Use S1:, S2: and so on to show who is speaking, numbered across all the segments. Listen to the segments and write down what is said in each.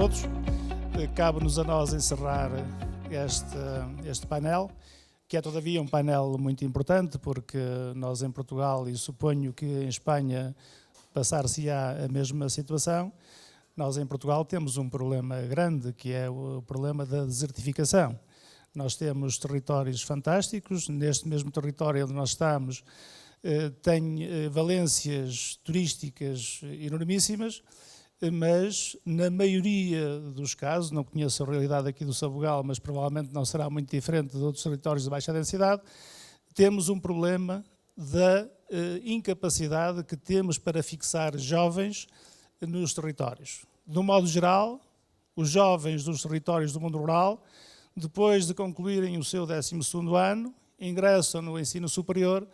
S1: todos. Cabe-nos a nós encerrar este painel, que é todavia um painel muito importante, porque nós em Portugal, e suponho que em Espanha passar-se-á a mesma situação, nós em Portugal temos um problema grande, que é o problema da desertificação. Nós temos territórios fantásticos, neste mesmo território onde nós estamos tem valências turísticas enormíssimas, mas na maioria dos casos, não conheço a realidade aqui do Sabugal, mas provavelmente não será muito diferente de outros territórios de baixa densidade, temos um problema da incapacidade que temos para fixar jovens nos territórios. De um modo geral, os jovens dos territórios do mundo rural, depois de concluírem o seu 12º ano, ingressam no ensino superior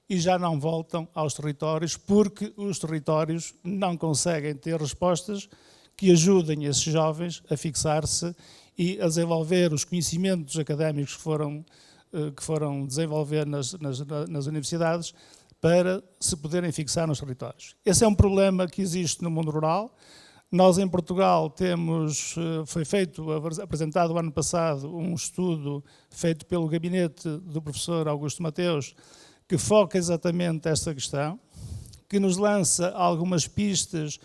S1: e já não voltam aos territórios, porque os territórios não conseguem ter respostas que ajudem esses jovens a fixar-se e a desenvolver os conhecimentos académicos que foram desenvolver nas universidades para se poderem fixar nos territórios. Esse é um problema que existe no mundo rural. Nós em Portugal foi apresentado o ano passado um estudo feito pelo gabinete do professor Augusto Mateus, que foca exatamente esta questão, que nos lança algumas pistas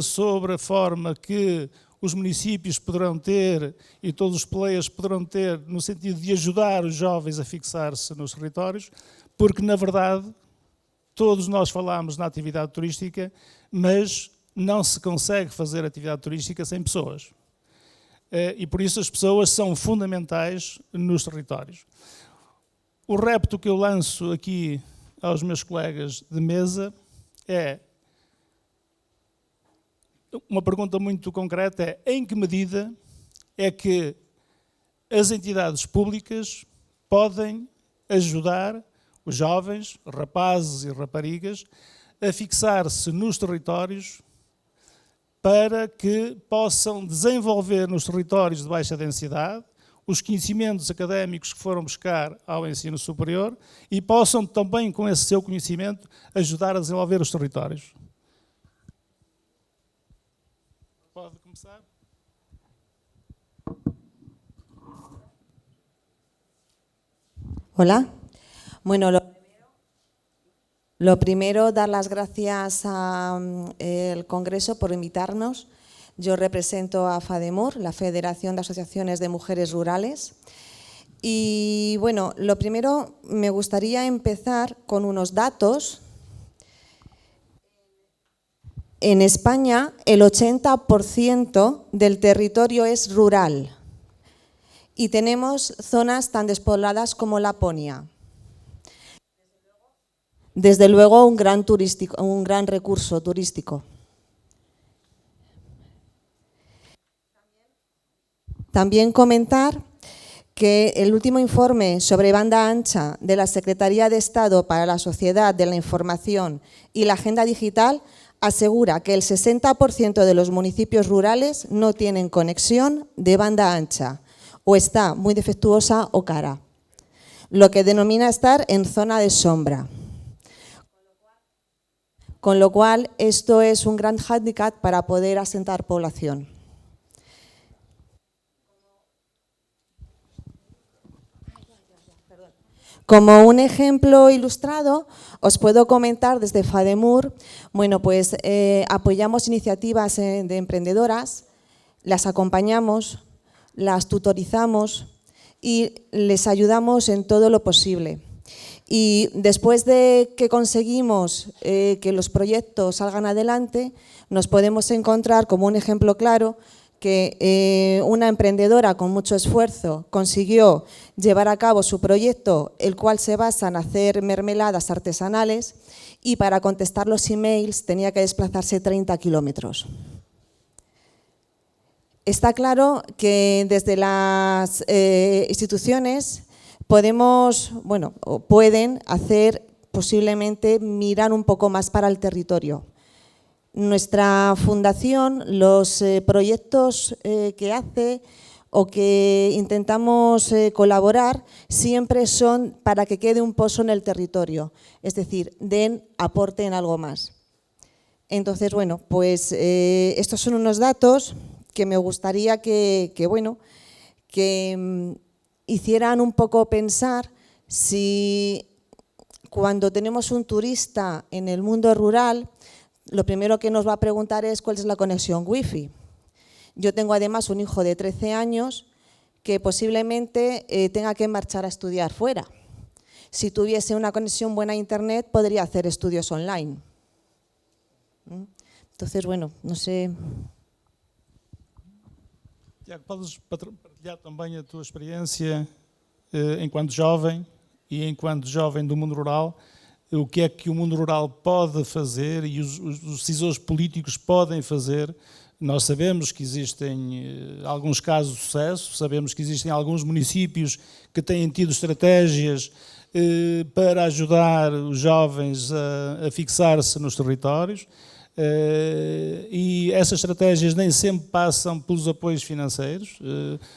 S1: sobre a forma que os municípios poderão ter e todos os players poderão ter no sentido de ajudar os jovens a fixar-se nos territórios, porque, na verdade, todos nós falamos na atividade turística, mas não se consegue fazer atividade turística sem pessoas. E por isso as pessoas são fundamentais nos territórios. O repto que eu lanço aqui aos meus colegas de mesa é uma pergunta muito concreta, em que medida é que as entidades públicas podem ajudar os jovens, rapazes e raparigas, a fixar-se nos territórios para que possam desenvolver nos territórios de baixa densidade os conhecimentos académicos que foram buscar ao ensino superior e possam também, com esse seu conhecimento, ajudar a desenvolver os territórios. Pode começar?
S2: Hola. Bueno, lo primero, dar las gracias al Congreso por invitarnos. Yo represento a FADEMUR, la Federación de Asociaciones de Mujeres Rurales. Y bueno, lo primero, me gustaría empezar con unos datos. En España, el 80% del territorio es rural y tenemos zonas tan despobladas como Laponia. Desde luego, un gran recurso turístico. También comentar que el último informe sobre banda ancha de la Secretaría de Estado para la Sociedad de la Información y la Agenda Digital asegura que el 60% de los municipios rurales no tienen conexión de banda ancha o está muy defectuosa o cara, lo que denomina estar en zona de sombra. Con lo cual, esto es un gran hándicap para poder asentar población. Como un ejemplo ilustrado, os puedo comentar desde FADEMUR, bueno, pues apoyamos iniciativas de emprendedoras, las acompañamos, las tutorizamos y les ayudamos en todo lo posible. Y después de que conseguimos que los proyectos salgan adelante, nos podemos encontrar como un ejemplo claro que una emprendedora con mucho esfuerzo consiguió llevar a cabo su proyecto, el cual se basa en hacer mermeladas artesanales, y para contestar los emails tenía que desplazarse 30 kilómetros. Está claro que desde las instituciones podemos, bueno, pueden hacer posiblemente mirar un poco más para el territorio. Nuestra fundación, los proyectos que hace o que intentamos colaborar siempre son para que quede un pozo en el territorio, es decir, aporten algo más. Entonces, bueno, pues estos son unos datos que me gustaría que hicieran un poco pensar si cuando tenemos un turista en el mundo rural, lo primero que nos va a preguntar es cuál es la conexión wifi. Yo tengo además un hijo de 13 años que posiblemente tenga que marchar a estudiar fuera. Si tuviese una conexión buena a internet, podría hacer estudios online. Entonces, bueno, no sé.
S1: Tiago, podes partilhar também a tua experiência enquanto jovem e enquanto jovem do mundo rural, o que é que o mundo rural pode fazer e os decisores políticos podem fazer. Nós sabemos que existem alguns casos de sucesso, sabemos que existem alguns municípios que têm tido estratégias para ajudar os jovens a fixar-se nos territórios, e essas estratégias nem sempre passam pelos apoios financeiros.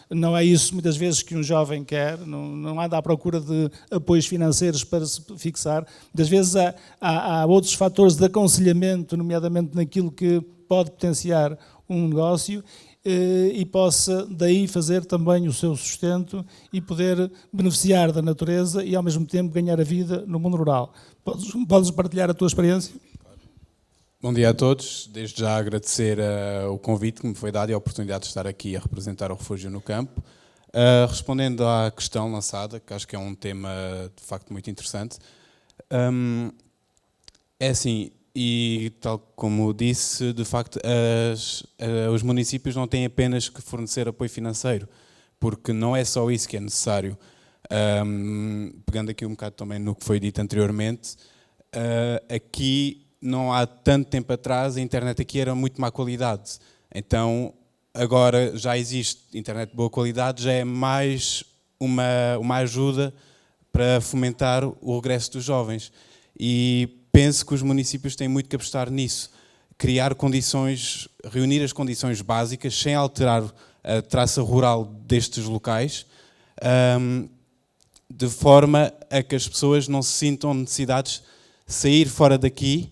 S1: Não é isso muitas vezes que um jovem quer, não anda à procura de apoios financeiros para se fixar. Muitas vezes há outros fatores de aconselhamento, nomeadamente naquilo que pode potenciar um negócio, e possa daí fazer também o seu sustento e poder beneficiar da natureza e ao mesmo tempo ganhar a vida no mundo rural. Podes partilhar a tua experiência?
S3: Bom dia a todos. Desde já agradecer o convite que me foi dado e a oportunidade de estar aqui a representar o Refúgio no Campo. Respondendo à questão lançada, que acho que é um tema de facto muito interessante, é assim, e tal como disse, de facto os municípios não têm apenas que fornecer apoio financeiro, porque não é só isso que é necessário. Pegando aqui um bocado também no que foi dito anteriormente, aqui não há tanto tempo atrás a internet aqui era muito má qualidade, então agora já existe internet de boa qualidade, já é mais uma ajuda para fomentar o regresso dos jovens. E penso que os municípios têm muito que apostar nisso, criar condições, reunir as condições básicas sem alterar a traça rural destes locais, de forma a que as pessoas não se sintam necessidades de sair fora daqui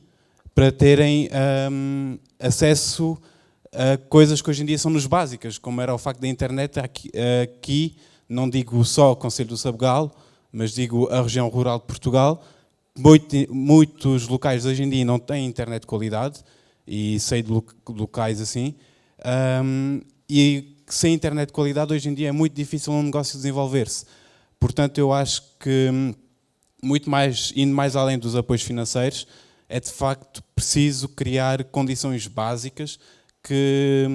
S3: para terem acesso a coisas que hoje em dia são nos básicas, como era o facto da internet. Aqui não digo só o Concelho do Sabugal, mas digo a região rural de Portugal. Muitos locais hoje em dia não têm internet de qualidade, e sei de locais assim, e sem internet de qualidade hoje em dia é muito difícil um negócio desenvolver-se. Portanto, eu acho que muito mais, indo mais além dos apoios financeiros, é de facto preciso criar condições básicas que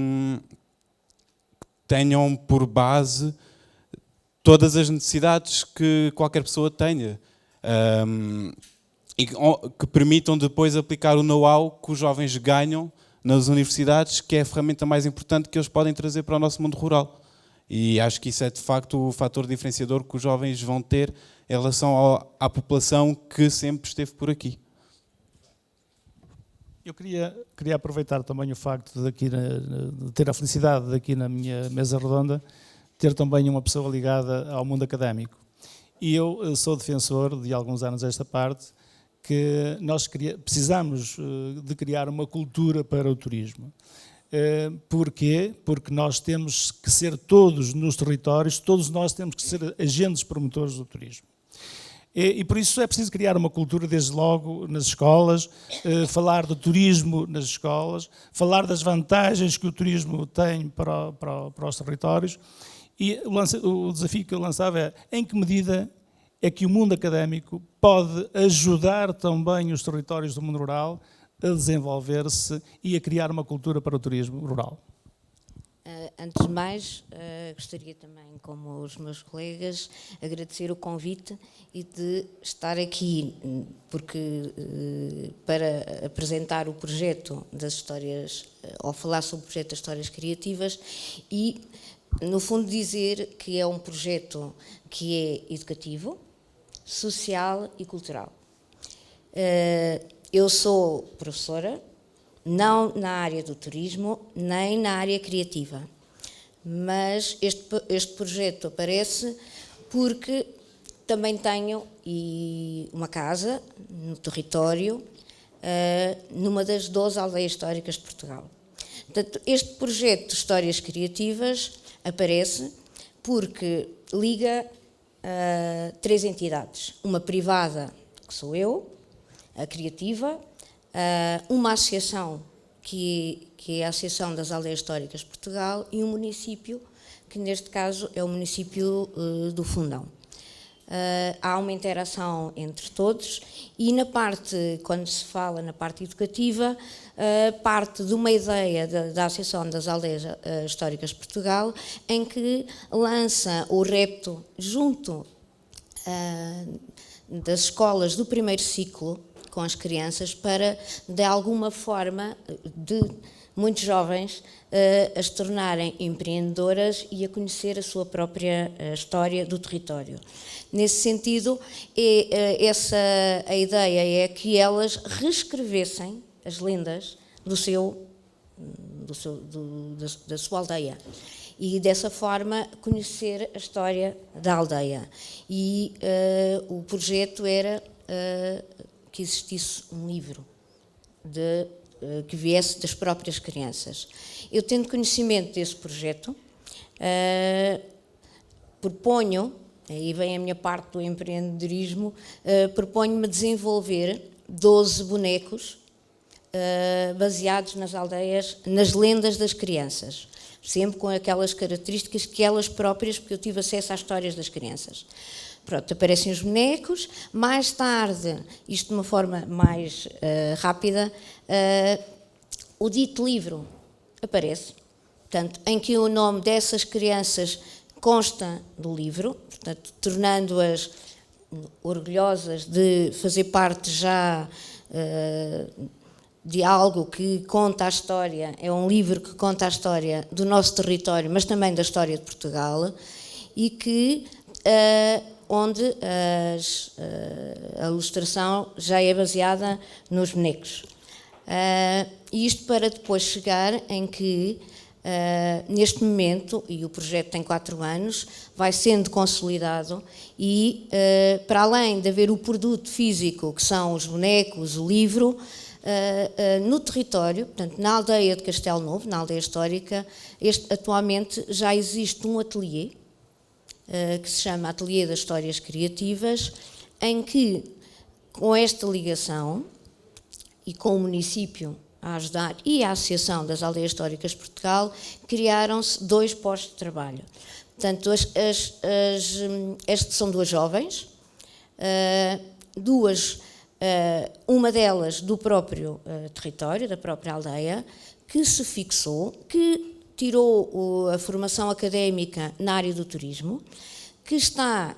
S3: tenham por base todas as necessidades que qualquer pessoa tenha, e que permitam depois aplicar o know-how que os jovens ganham nas universidades, que é a ferramenta mais importante que eles podem trazer para o nosso mundo rural. E acho que isso é de facto o fator diferenciador que os jovens vão ter em relação à população que sempre esteve por aqui.
S1: Eu queria aproveitar também o facto de ter a felicidade de aqui na minha mesa redonda ter também uma pessoa ligada ao mundo académico. E eu sou defensor, de alguns anos a esta parte, que nós precisamos de criar uma cultura para o turismo. Porquê? Porque nós temos que ser todos nos territórios, todos nós temos que ser agentes promotores do turismo. E por isso é preciso criar uma cultura desde logo nas escolas, falar do turismo nas escolas, falar das vantagens que o turismo tem para os territórios. E o desafio que eu lançava é: em que medida é que o mundo académico pode ajudar também os territórios do mundo rural a desenvolver-se e a criar uma cultura para o turismo rural?
S4: Antes de mais, gostaria também, como os meus colegas, agradecer o convite e de estar aqui, porque para apresentar o projeto das histórias, ou falar sobre o projeto das histórias criativas e, no fundo, dizer que é um projeto que é educativo, social e cultural. Eu sou professora, não na área do turismo, nem na área criativa. Mas este projeto aparece porque também tenho uma casa no território, numa das 12 aldeias históricas de Portugal. Portanto, este projeto de histórias criativas aparece porque liga 3 entidades. Uma privada, que sou eu, a criativa, uma associação, que é a Associação das Aldeias Históricas de Portugal, e um município, que neste caso é o município do Fundão. Há uma interação entre todos e quando se fala na parte educativa, parte de uma ideia da Associação das Aldeias Históricas de Portugal, em que lança o repto junto das escolas do primeiro ciclo com as crianças para, de alguma forma, de muitos jovens a se tornarem empreendedoras e a conhecer a sua própria história do território. Nesse sentido, a ideia é que elas reescrevessem as lendas da sua aldeia e, dessa forma, conhecer a história da aldeia. E o projeto era que existisse um livro que viesse das próprias crianças. Eu, tendo conhecimento desse projeto, proponho, aí vem a minha parte do empreendedorismo, proponho-me desenvolver 12 bonecos baseados nas aldeias, nas lendas das crianças, sempre com aquelas características que elas próprias, porque eu tive acesso às histórias das crianças. Pronto, aparecem os bonecos, mais tarde, isto de uma forma mais rápida, o dito livro aparece, portanto, em que o nome dessas crianças consta do livro, portanto, tornando-as orgulhosas de fazer parte já de algo que conta a história, é um livro que conta a história do nosso território, mas também da história de Portugal, e que onde a ilustração já é baseada nos bonecos. Isto para depois chegar em que, neste momento, e o projeto tem 4 anos, vai sendo consolidado e, para além de haver o produto físico, que são os bonecos, o livro, no território, portanto, na aldeia de Castelo Novo, na aldeia histórica, atualmente já existe um ateliê, que se chama Ateliê das Histórias Criativas, em que, com esta ligação, e com o município a ajudar, e a Associação das Aldeias Históricas de Portugal, criaram-se 2 postos de trabalho. Portanto, estes são 2 jovens, uma delas do próprio território, da própria aldeia, que se fixou, que tirou a formação académica na área do turismo, que está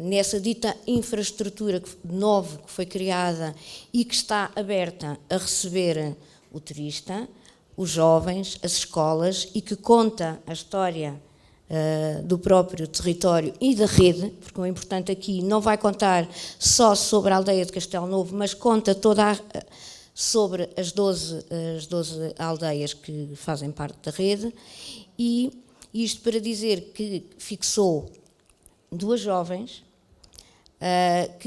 S4: nessa dita infraestrutura nova que foi criada e que está aberta a receber o turista, os jovens, as escolas, e que conta a história do próprio território e da rede, porque o importante aqui não vai contar só sobre a aldeia de Castelo Novo, mas conta sobre as 12 aldeias que fazem parte da rede, e isto para dizer que fixou 2 jovens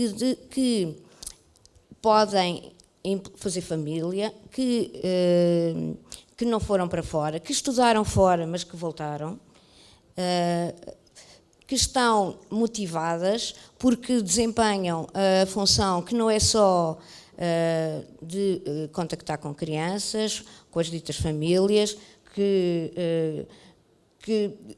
S4: que podem fazer família, que não foram para fora, que estudaram fora, mas que voltaram, que estão motivadas porque desempenham a função que não é só de contactar com crianças, com as ditas famílias,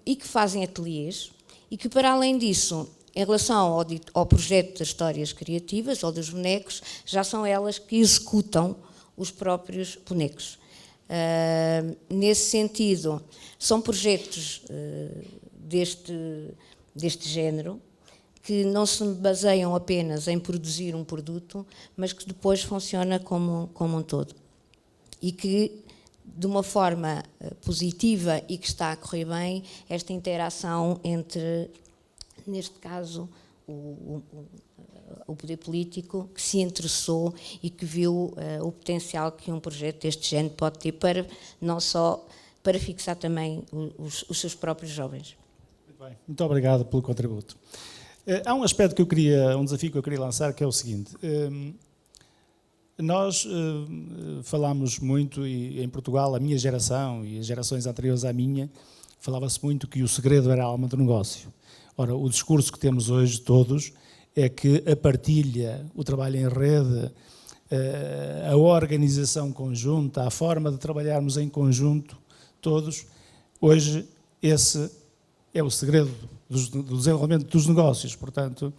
S4: e que fazem ateliês, e que, para além disso, em relação ao projeto das histórias criativas ou dos bonecos, já são elas que executam os próprios bonecos. Nesse sentido, são projetos deste género, que não se baseiam apenas em produzir um produto, mas que depois funciona como um todo. E que, de uma forma positiva e que está a correr bem, esta interação entre, neste caso, o poder político, que se interessou e que viu o potencial que um projeto deste género pode ter, para não só para fixar também os seus próprios jovens.
S1: Muito bem, muito obrigado pelo contributo. Há um aspecto um desafio que eu queria lançar, que é o seguinte. Nós falámos muito, e em Portugal, a minha geração e as gerações anteriores à minha, falava-se muito que o segredo era a alma do negócio. Ora, o discurso que temos hoje todos é que a partilha, o trabalho em rede, a organização conjunta, a forma de trabalharmos em conjunto, todos, hoje esse é o segredo do desenvolvimento dos negócios. Portanto,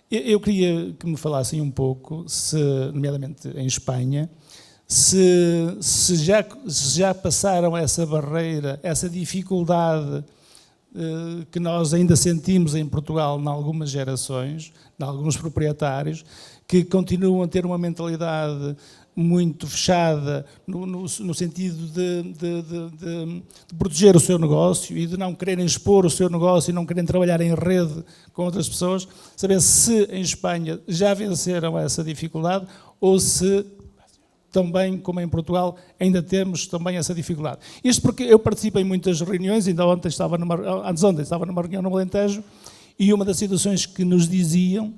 S1: eu queria que me falassem um pouco, nomeadamente em Espanha, se já passaram essa barreira, essa dificuldade que nós ainda sentimos em Portugal, em algumas gerações, em alguns proprietários, que continuam a ter uma mentalidade muito fechada no sentido de proteger o seu negócio e de não quererem expor o seu negócio e não querem trabalhar em rede com outras pessoas, saber se em Espanha já venceram essa dificuldade ou se também, como em Portugal, ainda temos também essa dificuldade. Isto porque eu participo em muitas reuniões, ainda ontem estava numa reunião no Alentejo, e uma das situações que nos diziam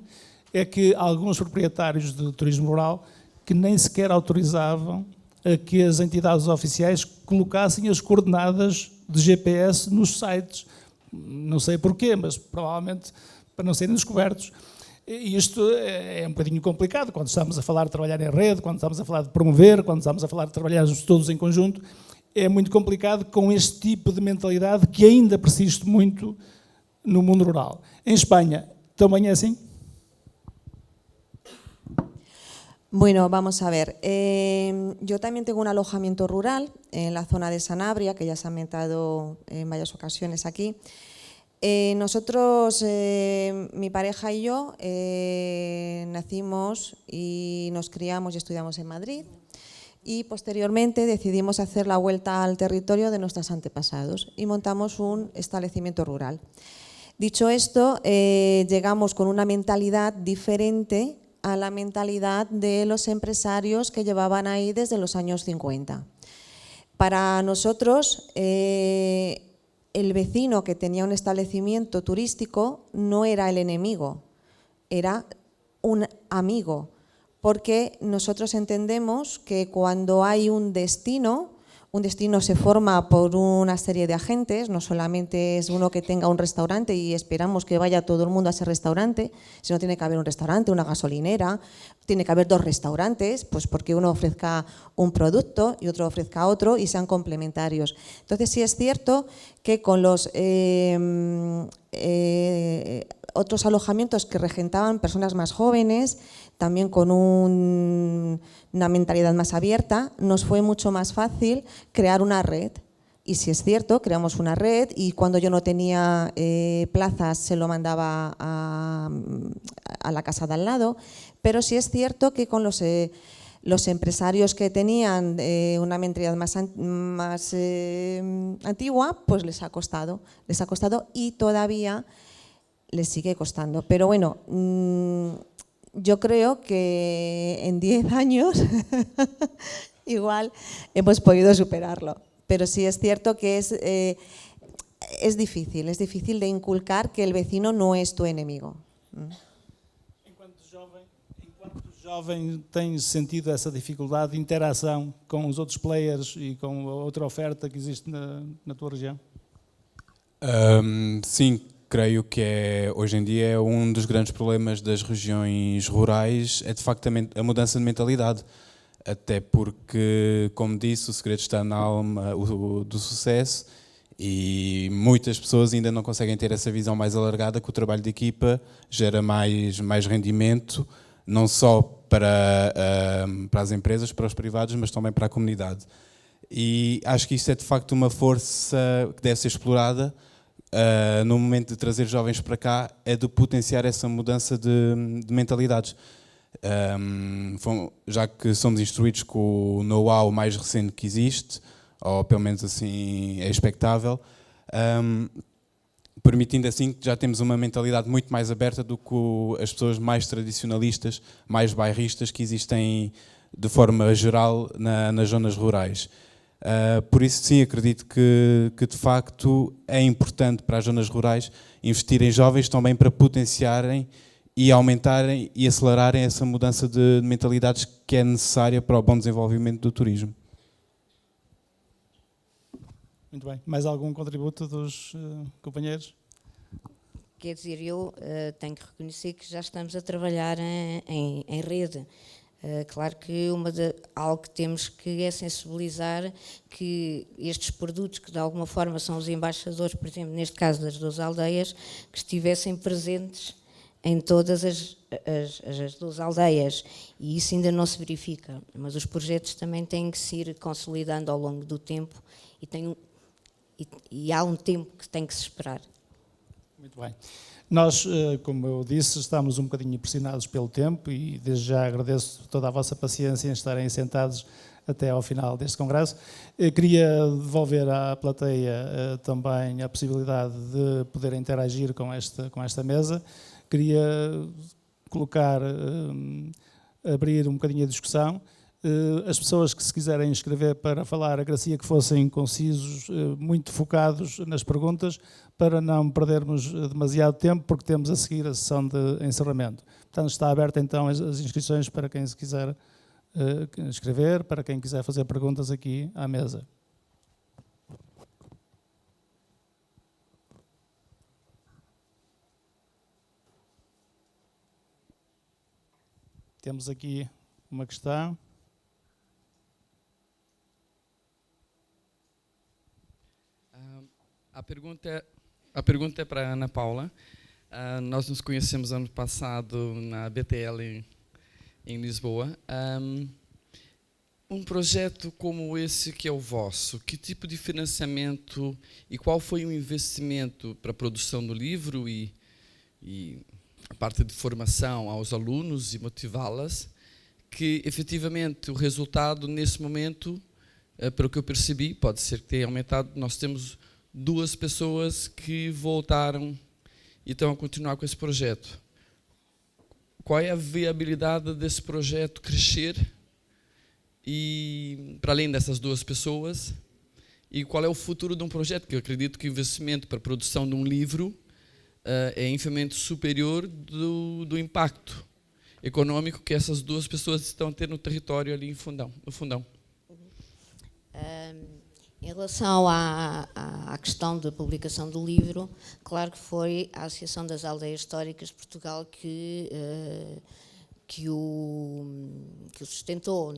S1: é que alguns proprietários de turismo rural que nem sequer autorizavam a que as entidades oficiais colocassem as coordenadas de GPS nos sites. Não sei porquê, mas provavelmente para não serem descobertos. E isto é um bocadinho complicado quando estamos a falar de trabalhar em rede, quando estamos a falar de promover, quando estamos a falar de trabalhar todos em conjunto. É muito complicado com este tipo de mentalidade que ainda persiste muito no mundo rural. Em Espanha também é assim?
S2: Bueno, vamos a ver. Yo también tengo un alojamiento rural en la zona de Sanabria, que ya se ha comentado en varias ocasiones aquí. Nosotros, mi pareja y yo, nacimos y nos criamos y estudiamos en Madrid, y posteriormente decidimos hacer la vuelta al territorio de nuestros antepasados y montamos un establecimiento rural. Dicho esto, llegamos con una mentalidad diferente a la mentalidad de los empresarios que llevaban ahí desde los años 50. Para nosotros, el vecino que tenía un establecimiento turístico no era el enemigo, era un amigo, porque nosotros entendemos que cuando hay un destino se forma por una serie de agentes, no solamente es uno que tenga un restaurante y esperamos que vaya todo el mundo a ese restaurante, sino tiene que haber un restaurante, una gasolinera, tiene que haber dos restaurantes, pues porque uno ofrezca un producto y otro ofrezca otro y sean complementarios. Entonces sí es cierto que con los otros alojamientos que regentaban personas más jóvenes, también con una mentalidad más abierta, nos fue mucho más fácil crear una red. Y si es cierto, creamos una red y cuando yo no tenía plazas se lo mandaba a la casa de al lado, pero sí es cierto que con los empresarios que tenían una mentalidad más antigua, pues les ha costado y todavía les sigue costando. Pero bueno, yo creo que en 10 años igual hemos podido superarlo. Pero sí es cierto que es difícil de inculcar que el vecino no es tu enemigo.
S1: Enquanto jovem tem sentido essa dificuldade de interação com os outros players e com a outra oferta que existe na tua região?
S3: Sim, creio que hoje em dia é um dos grandes problemas das regiões rurais, é de facto a mudança de mentalidade. Até porque, como disse, o segredo está na alma do sucesso e muitas pessoas ainda não conseguem ter essa visão mais alargada que o trabalho de equipa gera mais rendimento, não só para as empresas, para os privados, mas também para a comunidade. E acho que isto é de facto uma força que deve ser explorada no momento de trazer jovens para cá, é de potenciar essa mudança de mentalidades. Já que somos instruídos com o know-how mais recente que existe, ou pelo menos assim é expectável, permitindo assim que já temos uma mentalidade muito mais aberta do que as pessoas mais tradicionalistas, mais bairristas que existem de forma geral nas zonas rurais. Por isso sim, acredito que de facto é importante para as zonas rurais investir em jovens também para potenciarem e aumentarem e acelerarem essa mudança de mentalidades que é necessária para o bom desenvolvimento do turismo.
S1: Muito bem. Mais algum contributo dos companheiros?
S4: Quer dizer, eu tenho que reconhecer que já estamos a trabalhar em rede. Claro que algo que temos que é sensibilizar que estes produtos, que de alguma forma são os embaixadores, por exemplo, neste caso das 12 aldeias, que estivessem presentes em todas as 12 aldeias, e isso ainda não se verifica, mas os projetos também têm que se ir consolidando ao longo do tempo e há um tempo que tem que se esperar.
S1: Muito bem. Nós, como eu disse, estamos um bocadinho pressionados pelo tempo e desde já agradeço toda a vossa paciência em estarem sentados até ao final deste congresso. Eu queria devolver à plateia também a possibilidade de poder interagir com esta mesa. Queria colocar, abrir um bocadinho a discussão. As pessoas que se quiserem inscrever para falar, agradecia que fossem concisos, muito focados nas perguntas, para não perdermos demasiado tempo, porque temos a seguir a sessão de encerramento. Portanto, está aberta então as inscrições para quem se quiser inscrever, para quem quiser fazer perguntas aqui à mesa. Temos aqui uma questão.
S5: A pergunta é para a Ana Paula. Nós nos conhecemos ano passado na BTL em Lisboa. Um projeto como esse que é o vosso, que tipo de financiamento e qual foi o investimento para a produção do livro e a parte de formação aos alunos e motivá-las, que efetivamente o resultado nesse momento, pelo que eu percebi, pode ser que tenha aumentado. Nós temos 2 pessoas que voltaram e estão a continuar com esse projeto. Qual é a viabilidade desse projeto crescer e para além dessas 2 pessoas? E qual é o futuro de um projeto? Que eu acredito que o investimento para a produção de um livro é infinitamente superior do impacto econômico que essas 2 pessoas estão a ter no território ali no Fundão.
S4: Em relação à questão da publicação do livro, claro que foi a Associação das Aldeias Históricas de Portugal que o sustentou.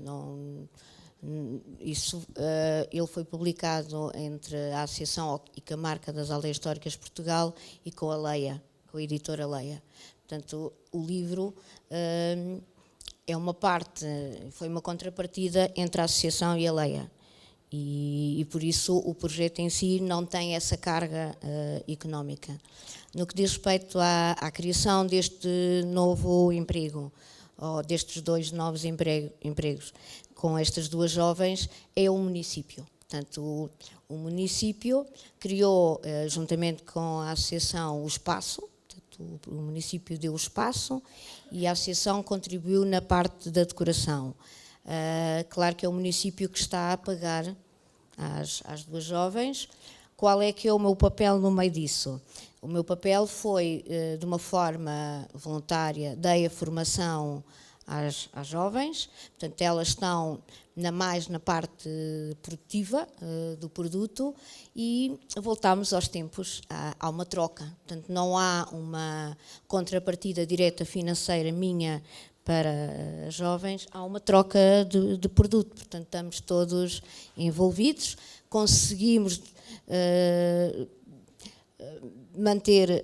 S4: Ele foi publicado entre a Associação e com a marca das Aldeias Históricas de Portugal e com a Leia, com a editora Leia. Portanto, o livro é uma parte, foi uma contrapartida entre a Associação e a Leia. E por isso o projeto em si não tem essa carga económica. No que diz respeito à criação deste novo emprego, ou destes 2 novos empregos, com estas 2 jovens, é o município. Portanto, o município criou, juntamente com a associação, o espaço. Portanto, o município deu o espaço e a associação contribuiu na parte da decoração. Claro que é o município que está a pagar às 2 jovens. Qual é que é o meu papel no meio disso? O meu papel foi, de uma forma voluntária, dei a formação às jovens, portanto elas estão mais na parte produtiva do produto e voltamos aos tempos, há uma troca. Portanto não há uma contrapartida direta financeira minha para as jovens, há uma troca de produto, portanto estamos todos envolvidos, conseguimos manter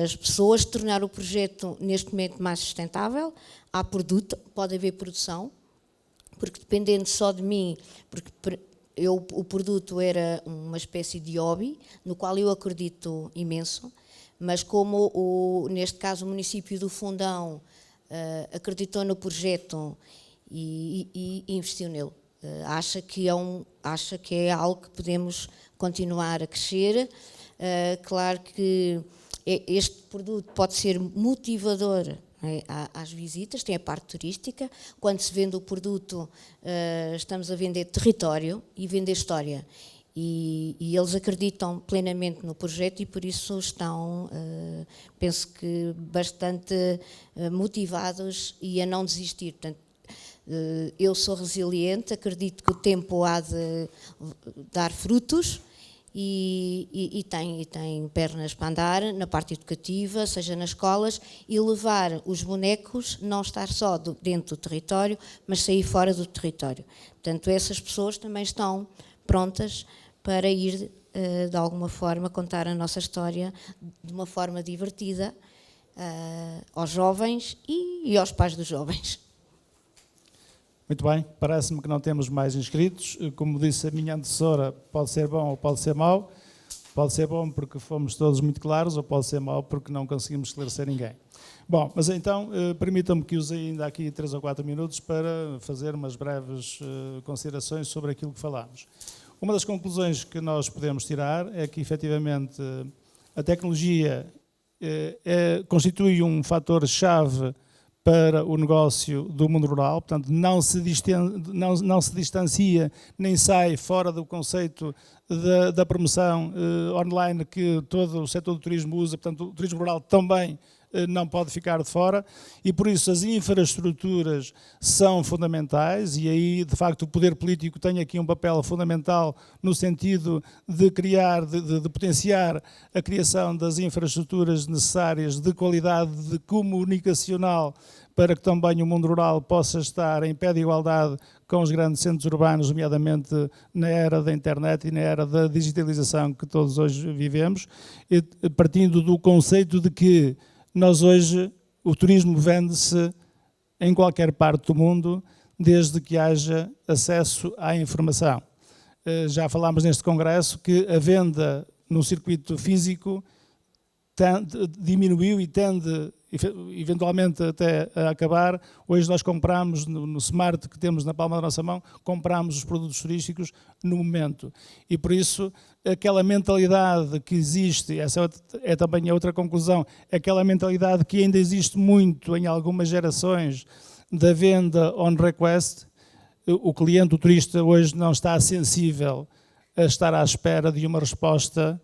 S4: as pessoas, tornar o projeto neste momento mais sustentável. Há produto, pode haver produção, porque dependendo só de mim, porque o produto era uma espécie de hobby, no qual eu acredito imenso, mas como neste caso o município do Fundão acreditou no projeto e investiu nele. Acha que é algo que podemos continuar a crescer. Claro que este produto pode ser motivador às visitas, tem a parte turística. Quando se vende o produto, estamos a vender território e vender história. E eles acreditam plenamente no projeto e por isso estão, penso que, bastante motivados e a não desistir. Portanto, eu sou resiliente, acredito que o tempo há de dar frutos e tem pernas para andar na parte educativa, seja nas escolas, e levar os bonecos, não estar só dentro do território, mas sair fora do território. Portanto, essas pessoas também estão prontas para ir, de alguma forma, contar a nossa história de uma forma divertida aos jovens e aos pais dos jovens.
S1: Muito bem, parece-me que não temos mais inscritos. Como disse a minha antecessora, pode ser bom ou pode ser mau. Pode ser bom porque fomos todos muito claros, ou pode ser mau porque não conseguimos esclarecer ninguém. Bom, mas então, permitam-me que use ainda aqui 3 ou 4 minutos para fazer umas breves considerações sobre aquilo que falámos. Uma das conclusões que nós podemos tirar é que, efetivamente, a tecnologia constitui um fator-chave para o negócio do mundo rural, portanto, não se distancia nem sai fora do conceito da promoção online que todo o setor do turismo usa, portanto, o turismo rural também não pode ficar de fora, e por isso as infraestruturas são fundamentais, e aí de facto o poder político tem aqui um papel fundamental no sentido de criar, de potenciar a criação das infraestruturas necessárias de qualidade de comunicacional para que também o mundo rural possa estar em pé de igualdade com os grandes centros urbanos, nomeadamente na era da internet e na era da digitalização que todos hoje vivemos, e partindo do conceito de que nós hoje, o turismo vende-se em qualquer parte do mundo, desde que haja acesso à informação. Já falámos neste congresso que a venda no circuito físico diminuiu e tende eventualmente até a acabar. Hoje nós compramos no Smart que temos na palma da nossa mão, compramos os produtos turísticos no momento. E por isso, aquela mentalidade que existe, essa é também a outra conclusão, aquela mentalidade que ainda existe muito em algumas gerações da venda on request, o cliente, o turista hoje não está sensível a estar à espera de uma resposta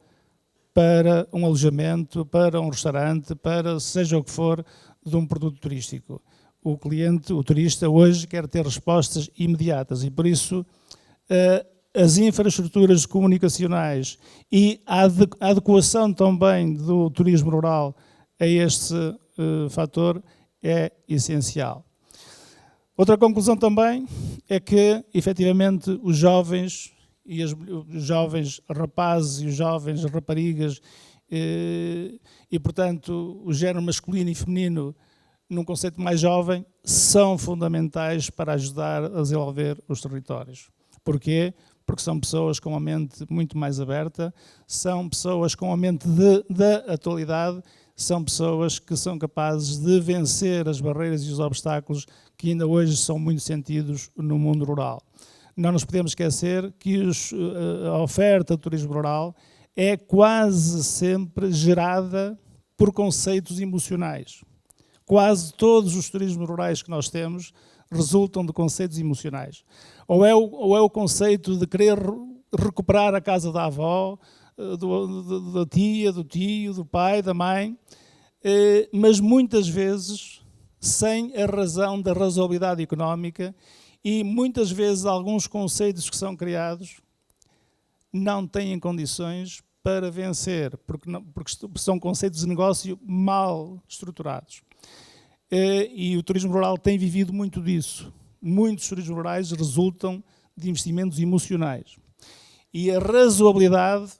S1: para um alojamento, para um restaurante, para seja o que for de um produto turístico. O cliente, o turista, hoje quer ter respostas imediatas e, por isso, as infraestruturas comunicacionais e a adequação também do turismo rural a este fator é essencial. Outra conclusão também é que, efetivamente, os jovens e os jovens rapazes e os jovens raparigas e, portanto, o género masculino e feminino, num conceito mais jovem, são fundamentais para ajudar a desenvolver os territórios. Porquê? Porque são pessoas com a mente muito mais aberta, são pessoas com a mente da atualidade, são pessoas que são capazes de vencer as barreiras e os obstáculos que ainda hoje são muito sentidos no mundo rural. Não nos podemos esquecer que a oferta do turismo rural é quase sempre gerada por conceitos emocionais. Quase todos os turismos rurais que nós temos resultam de conceitos emocionais. Ou é o conceito de querer recuperar a casa da avó, da tia, do tio, do pai, da mãe, mas muitas vezes sem a razão da razoabilidade económica. E muitas vezes alguns conceitos que são criados não têm condições para vencer, porque são conceitos de negócio mal estruturados. E o turismo rural tem vivido muito disso. Muitos turismos rurais resultam de investimentos emocionais. E a razoabilidade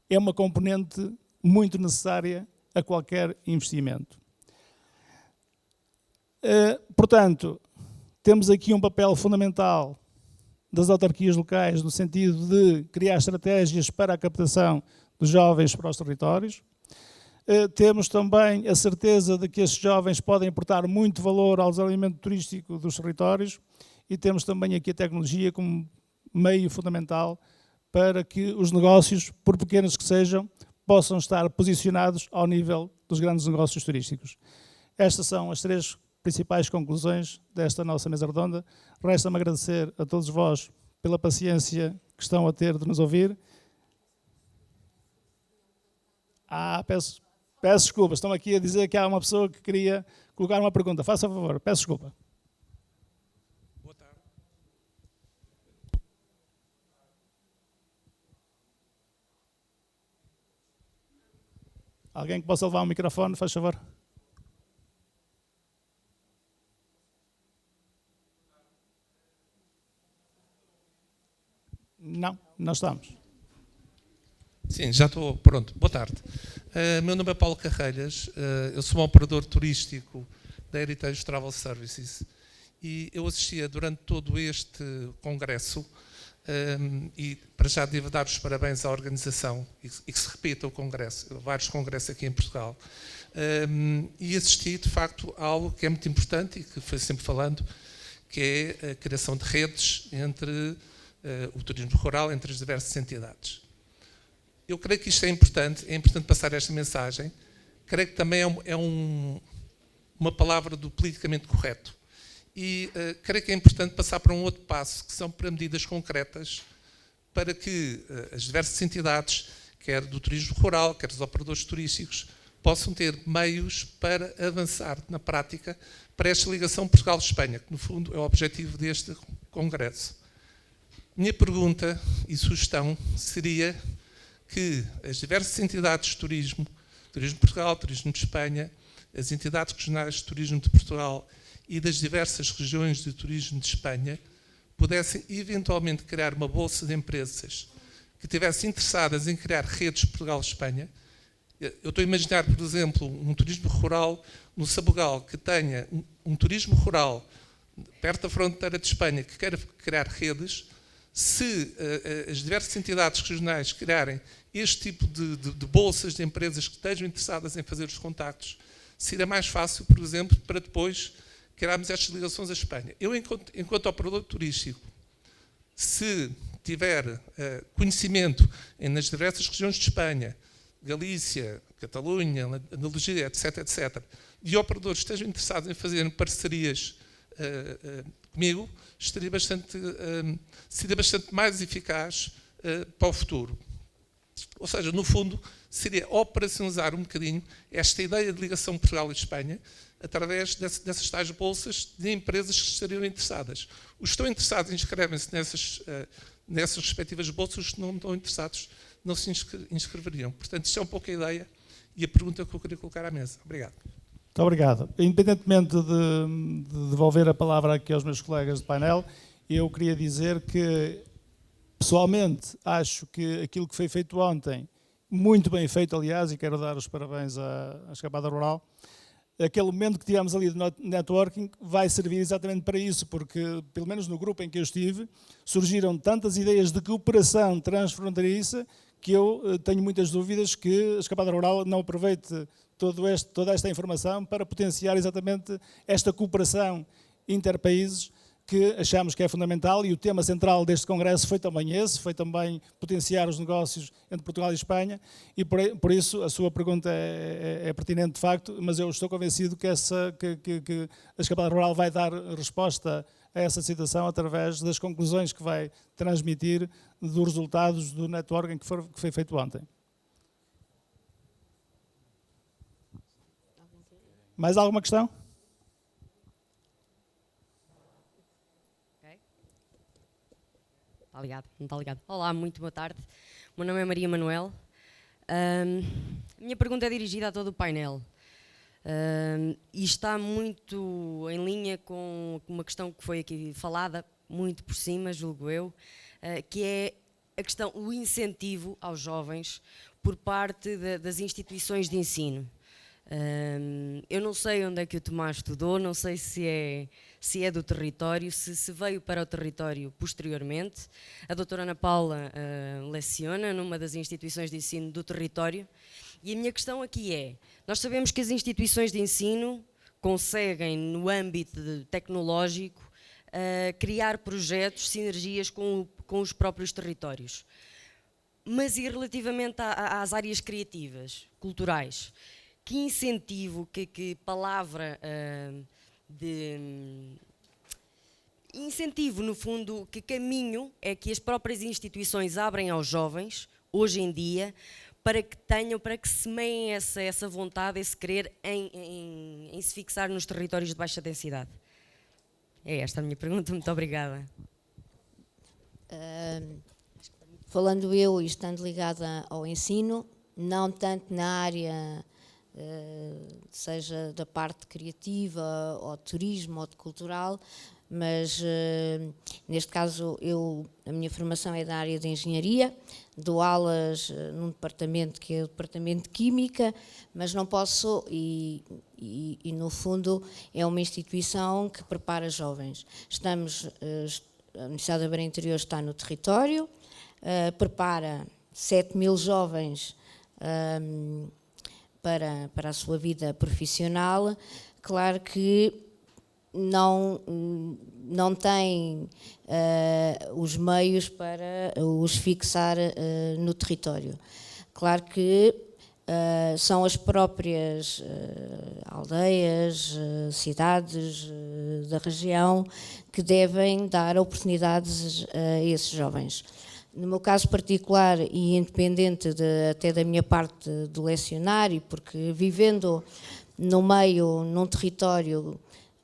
S1: é uma componente muito necessária a qualquer investimento. Portanto, temos aqui um papel fundamental das autarquias locais no sentido de criar estratégias para a captação dos jovens para os territórios. Temos também a certeza de que esses jovens podem aportar muito valor ao desenvolvimento turístico dos territórios e temos também aqui a tecnologia como meio fundamental para que os negócios, por pequenos que sejam, possam estar posicionados ao nível dos grandes negócios turísticos. Estas são as 3 principais conclusões desta nossa mesa redonda. Resta-me agradecer a todos vós pela paciência que estão a ter de nos ouvir. Peço desculpa, estão aqui a dizer que há uma pessoa que queria colocar uma pergunta. Faça favor, peço desculpa.
S6: Boa tarde.
S1: Alguém que possa levar um microfone, faz favor. Não estamos.
S6: Sim, já estou pronto. Boa tarde. Meu nome é Paulo Carrelhas, eu sou um operador turístico da Heritage Travel Services e eu assistia durante todo este congresso e para já devo dar os parabéns à organização e que se repita o congresso, vários congressos aqui em Portugal. E assisti de facto a algo que é muito importante e que foi sempre falando, que é a criação de redes entre o turismo rural, entre as diversas entidades. Eu creio que isto é importante passar esta mensagem. Creio que também é uma palavra do politicamente correto. E creio que é importante passar para um outro passo, que são para medidas concretas, para que as diversas entidades, quer do turismo rural, quer dos operadores turísticos, possam ter meios para avançar na prática para esta ligação Portugal-Espanha, que no fundo é o objetivo deste congresso. Minha pergunta e sugestão seria que as diversas entidades de turismo, Turismo de Portugal, Turismo de Espanha, as entidades regionais de turismo de Portugal e das diversas regiões de turismo de Espanha, pudessem eventualmente criar uma bolsa de empresas que estivessem interessadas em criar redes Portugal-Espanha. Eu estou a imaginar, por exemplo, um turismo rural no Sabugal que tenha um turismo rural perto da fronteira de Espanha que queira criar redes. Se as diversas entidades regionais criarem este tipo de bolsas de empresas que estejam interessadas em fazer os contactos, seria mais fácil, por exemplo, para depois criarmos estas ligações à Espanha. Eu, enquanto operador turístico, se tiver conhecimento nas diversas regiões de Espanha, Galícia, Catalunha, Andaluzia, etc., de operadores que estejam interessados em fazer parcerias comigo, seria bastante mais eficaz para o futuro. Ou seja, no fundo, seria operacionalizar um bocadinho esta ideia de ligação Portugal e Espanha através dessas tais bolsas de empresas que estariam interessadas. Os que estão interessados inscrevem-se nessas respectivas bolsas, os que não estão interessados não se inscreveriam. Portanto, isto é um pouco a ideia e a pergunta que eu queria colocar à mesa. Obrigado.
S1: Muito obrigado. Independentemente de devolver a palavra aqui aos meus colegas de painel, eu queria dizer que, pessoalmente, acho que aquilo que foi feito ontem, muito bem feito, aliás, e quero dar os parabéns à Escapada Rural, aquele momento que tivemos ali de networking vai servir exatamente para isso, porque, pelo menos no grupo em que eu estive, surgiram tantas ideias de cooperação transfronteiriça que eu tenho muitas dúvidas que a Escapada Rural não aproveite toda esta informação para potenciar exatamente esta cooperação interpaíses que achamos que é fundamental, e o tema central deste congresso foi também esse, foi também potenciar os negócios entre Portugal e Espanha, e por isso a sua pergunta é pertinente de facto, mas eu estou convencido que a Escapada Rural vai dar resposta a essa situação através das conclusões que vai transmitir dos resultados do networking que foi feito ontem. Mais alguma questão?
S7: Muito obrigado. Olá, muito boa tarde. O meu nome é Maria Manuel. A minha pergunta é dirigida a todo o painel e está muito em linha com uma questão que foi aqui falada, muito por cima, julgo eu, que é a questão, o incentivo aos jovens por parte das instituições de ensino. Eu não sei onde é que o Tomás estudou, não sei se é do território, se veio para o território posteriormente. A doutora Ana Paula leciona numa das instituições de ensino do território, e a minha questão aqui é, nós sabemos que as instituições de ensino conseguem, no âmbito tecnológico, criar projetos, sinergias com os próprios territórios. Mas e relativamente às áreas criativas, culturais? Que incentivo, que palavra de incentivo, no fundo, que caminho é que as próprias instituições abrem aos jovens, hoje em dia, para que tenham, para que semeiem essa vontade, esse querer em se fixar nos territórios de baixa densidade? É esta a minha pergunta, muito obrigada.
S4: Falando eu e estando ligada ao ensino, não tanto na área, seja da parte criativa, ou de turismo, ou de cultural, mas neste caso a minha formação é da área de engenharia, dou aulas num departamento que é o departamento de Química, mas não posso, e no fundo é uma instituição que prepara jovens. A Universidade da Beira Interior está no território, prepara 7.000 jovens para a sua vida profissional. Claro que não tem os meios para os fixar no território. Claro que são as próprias aldeias, cidades da região que devem dar oportunidades a esses jovens. No meu caso particular e independente até da minha parte do lecionário, porque vivendo no meio, num território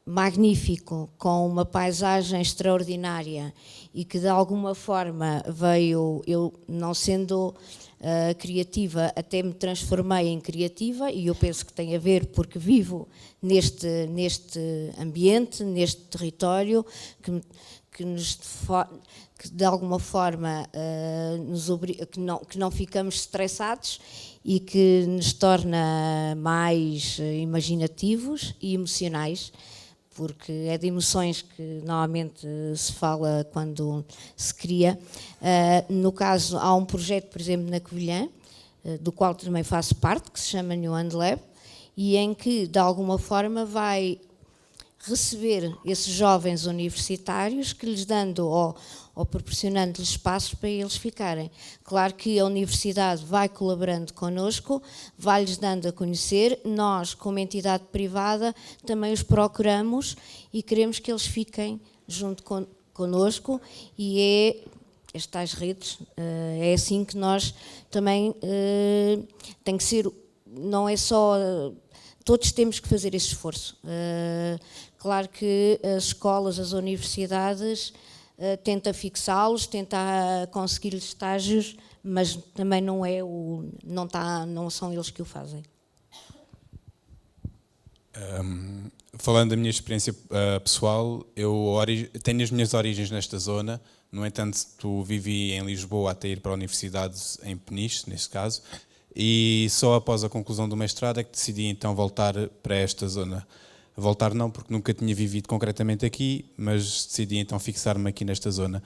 S4: magnífico, com uma paisagem extraordinária e que de alguma forma veio, eu não sendo criativa, até me transformei em criativa, e eu penso que tem a ver porque vivo neste ambiente, neste território, que de alguma forma que não ficamos estressados e que nos torna mais imaginativos e emocionais, porque é de emoções que normalmente se fala quando se cria. No caso, há um projeto, por exemplo, na Covilhã, do qual também faço parte, que se chama New And Lab, e em que, de alguma forma, vai receber esses jovens universitários, que lhes dando ou proporcionando-lhes espaços para eles ficarem. Claro que a universidade vai colaborando connosco, vai-lhes dando a conhecer, nós, como entidade privada, também os procuramos e queremos que eles fiquem junto connosco, e as tais redes, é assim que nós também, tem que ser, não é só, todos temos que fazer esse esforço. Claro que as escolas, as universidades, tenta fixá-los, tenta conseguir-lhes estágios, mas também não são eles que o fazem.
S3: Falando da minha experiência pessoal, eu tenho as minhas origens nesta zona. No entanto, vivi em Lisboa até ir para a universidade em Peniche, neste caso, e só após a conclusão do mestrado é que decidi então voltar para esta zona. Voltar não, porque nunca tinha vivido concretamente aqui, mas decidi então fixar-me aqui nesta zona.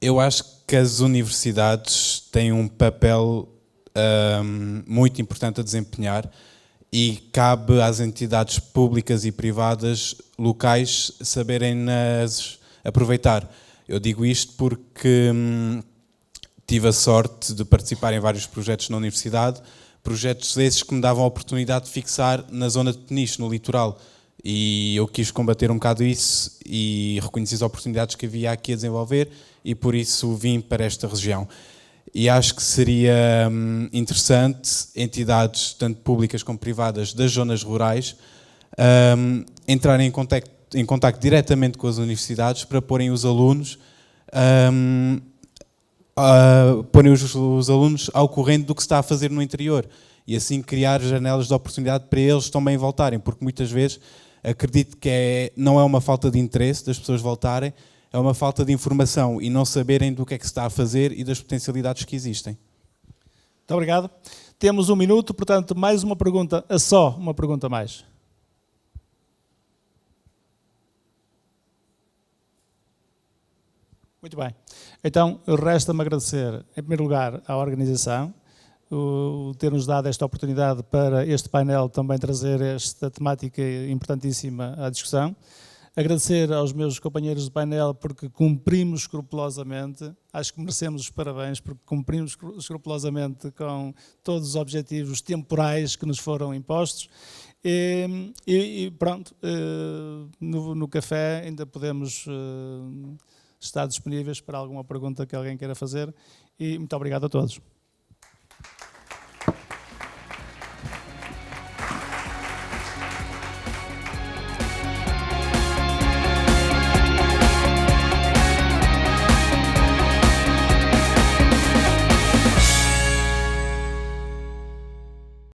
S3: Eu acho que as universidades têm um papel muito importante a desempenhar, e cabe às entidades públicas e privadas locais saberem-nas aproveitar. Eu digo isto porque tive a sorte de participar em vários projetos na universidade, projetos esses que me davam a oportunidade de fixar na zona de Peniche, no litoral, e eu quis combater um bocado isso e reconheci as oportunidades que havia aqui a desenvolver, e por isso vim para esta região. E acho que seria interessante entidades, tanto públicas como privadas, das zonas rurais, entrarem em contacto diretamente com as universidades para porem os alunos ao corrente do que se está a fazer no interior, e assim criar janelas de oportunidade para eles também voltarem, porque muitas vezes acredito que não é uma falta de interesse das pessoas voltarem, é uma falta de informação e não saberem do que é que se está a fazer e das potencialidades que existem.
S1: Muito obrigado. Temos 1 minuto, portanto, mais uma pergunta, só uma pergunta mais. Muito bem. Então, resta-me agradecer, em primeiro lugar, à organização, o ter-nos dado esta oportunidade para este painel também trazer esta temática importantíssima à discussão. Agradecer aos meus companheiros de painel porque cumprimos escrupulosamente, acho que merecemos os parabéns porque cumprimos escrupulosamente com todos os objetivos temporais que nos foram impostos. E pronto, no café ainda podemos estar disponíveis para alguma pergunta que alguém queira fazer. E muito obrigado a todos.